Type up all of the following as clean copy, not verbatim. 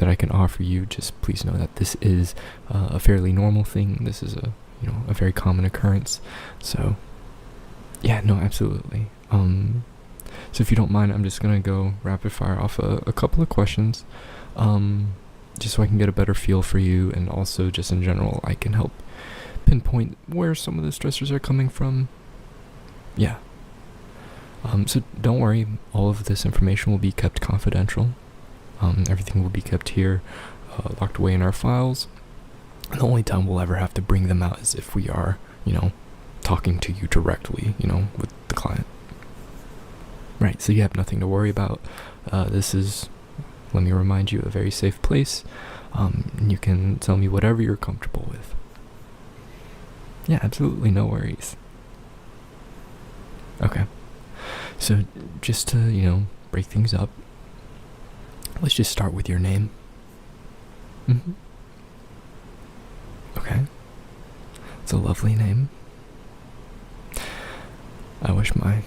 that I can offer you, just please know that this is a fairly normal thing. This is a very common occurrence. So yeah, no, absolutely. So if you don't mind, I'm just gonna go rapid fire off a couple of questions, just so I can get a better feel for you, and also just in general I can help pinpoint where some of the stressors are coming from. Yeah. So don't worry, all of this information will be kept confidential. Everything will be kept here, locked away in our files. And the only time we'll ever have to bring them out is if we are, talking to you directly, with the client. Right, so you have nothing to worry about. This is, let me remind you, a very safe place. You can tell me whatever you're comfortable with. Yeah, absolutely, no worries. Okay. So, just to, break things up, let's just start with your name. Okay. It's a lovely name. I wish my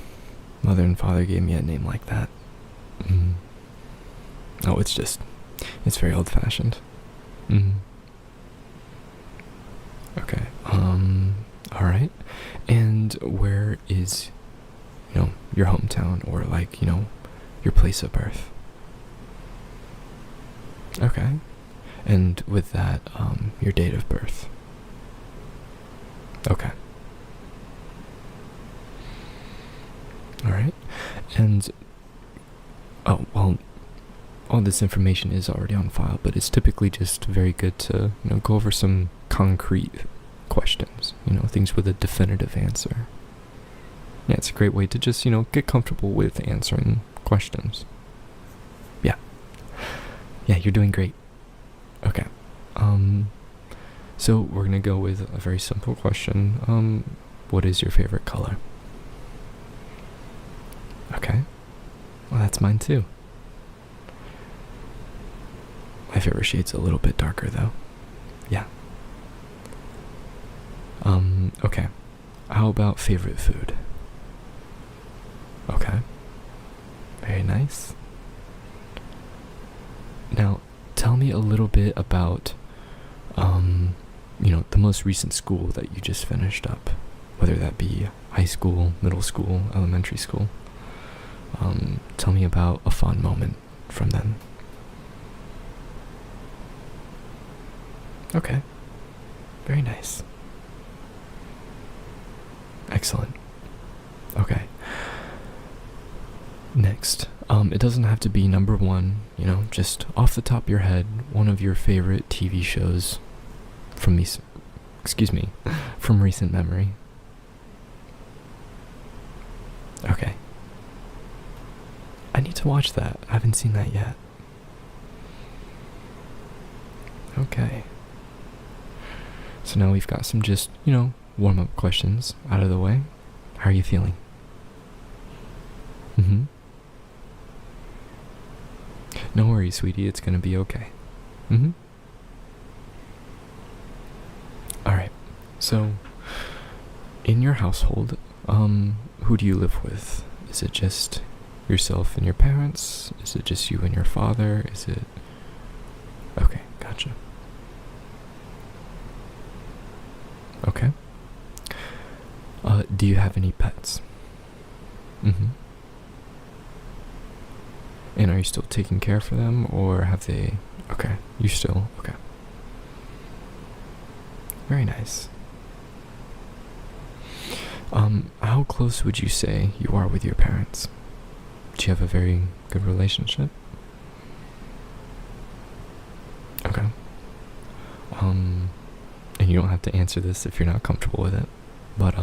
mother and father gave me a name like that. Oh, it's very old-fashioned. Okay. Alright. And where is, your hometown, or your place of birth? Okay. And with that, your date of birth? Okay. Alright. And, well, all this information is already on file, but it's typically just very good to, go over some concrete questions, things with a definitive answer. Yeah, it's a great way to just, get comfortable with answering questions. Yeah. Yeah, you're doing great. Okay. So we're gonna go with a very simple question. What is your favorite color? Okay. Well, that's mine too. My favorite shade's a little bit darker though. Yeah. Okay. How about favorite food? Okay. Very nice. Now, tell me a little bit about, the most recent school that you just finished up, whether that be high school, middle school, elementary school. Tell me about a fond moment from then. Okay. Very nice. Excellent. Okay. Next, it doesn't have to be number one, just off the top of your head, one of your favorite TV shows from from recent memory. Okay. I need to watch that. I haven't seen that yet. Okay. So now we've got some just, warm-up questions out of the way. How are you feeling? No worries, sweetie. It's gonna be okay. Alright. So, in your household, who do you live with? Is it just yourself and your parents? Is it just you and your father? Is it... Okay, gotcha. Okay. Do you have any pets? And are you still taking care for them, or have they... Okay, you still... Okay. Very nice. How close would you say you are with your parents? Do you have a very good relationship? Okay. And you don't have to answer this if you're not comfortable with it, but,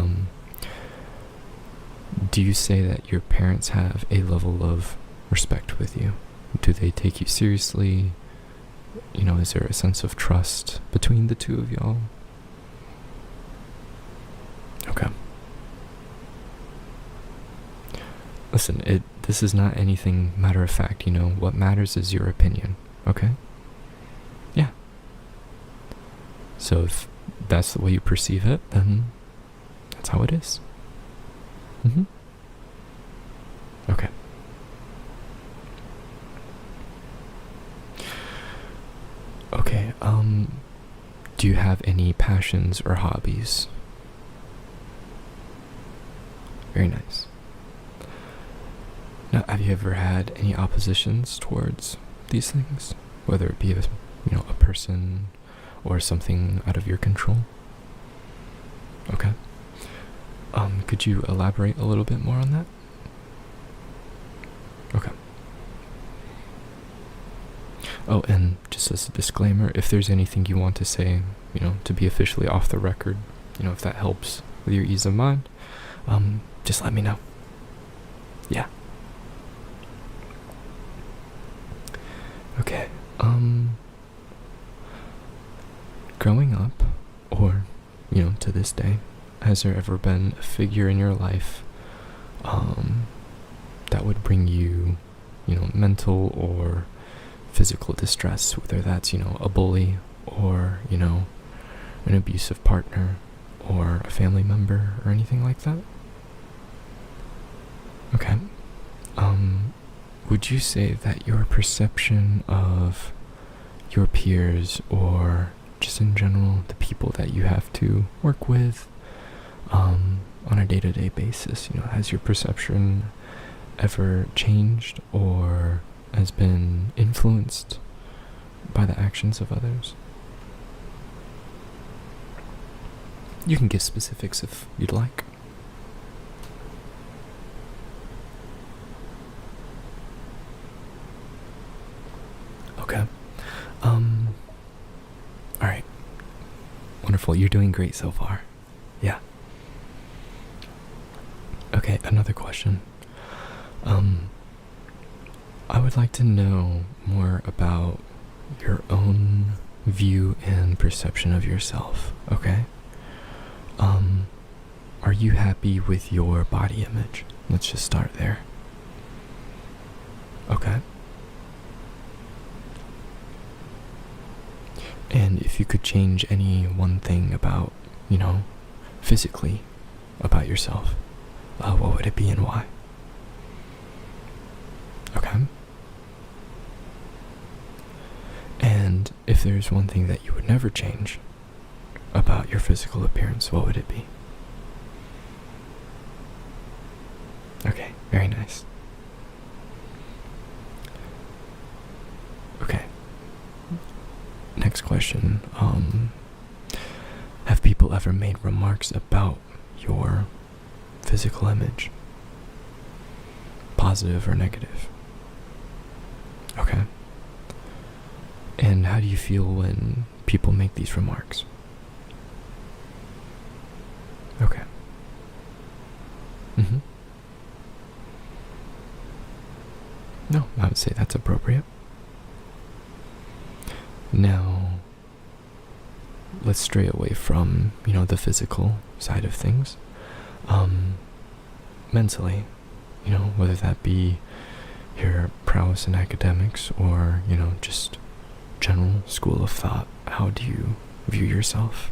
do you say that your parents have a level of respect with you? Do they take you seriously? Is there a sense of trust between the two of y'all? Okay. Listen, this is not anything matter of fact, what matters is your opinion, okay? Yeah. So if that's the way you perceive it, then that's how it is. Okay. Okay, do you have any passions or hobbies? Very nice. Now, have you ever had any oppositions towards these things? Whether it be a person or something out of your control? Okay. Could you elaborate a little bit more on that? Okay. Oh, and just as a disclaimer, if there's anything you want to say, to be officially off the record, if that helps with your ease of mind, just let me know. Yeah. Okay. Growing up, or, to this day, has there ever been a figure in your life, that would bring you, mental or physical distress, whether that's, a bully or, an abusive partner or a family member or anything like that? Okay. Would you say that your perception of your peers, or just in general the people that you have to work with on a day-to-day basis, has your perception ever changed or has been influenced by the actions of others? You can give specifics if you'd like. Okay. Alright. Wonderful. You're doing great so far. Yeah. Okay, another question. I would like to know more about your own view and perception of yourself, okay? Are you happy with your body image? Let's just start there. Okay. And if you could change any one thing about, physically about yourself, what would it be and why? Okay. And if there's one thing that you would never change about your physical appearance, what would it be? Okay, very nice. Okay. Next question. Have people ever made remarks about your physical image? Positive or negative? Okay. And how do you feel when people make these remarks? Okay. No, I would say that's appropriate. Now, let's stray away from, the physical side of things. Mentally, whether that be your prowess in academics or, just general school of thought, how do you view yourself?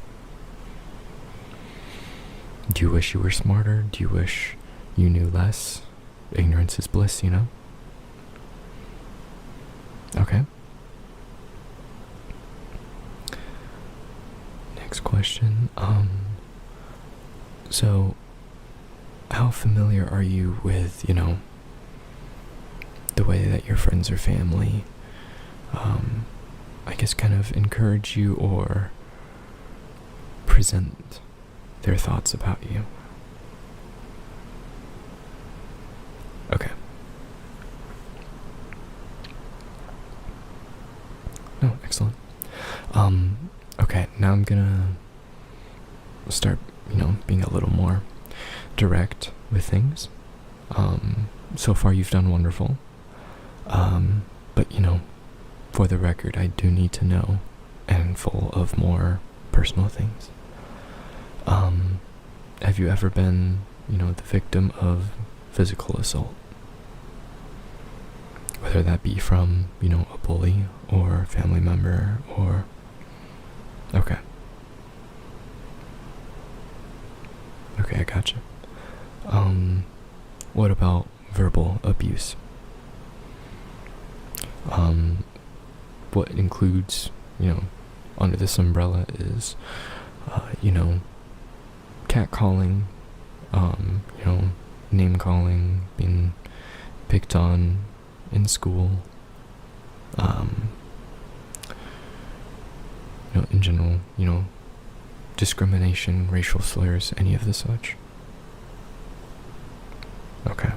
Do you wish you were smarter? Do you wish you knew less? Ignorance is bliss, Okay. Next question. So how familiar are you with, the way that your friends or family, I guess kind of encourage you or present their thoughts about you? Okay. No, excellent. Okay, now I'm gonna start, being a little more direct with things. So far you've done wonderful. But, for the record, I do need to know, and full of more personal things. Have you ever been, the victim of physical assault? Whether that be from, a bully or a family member or... Okay. Okay, I gotcha. What about verbal abuse? What includes, under this umbrella is, catcalling, name calling, being picked on in school, in general, discrimination, racial slurs, any of the such. Okay.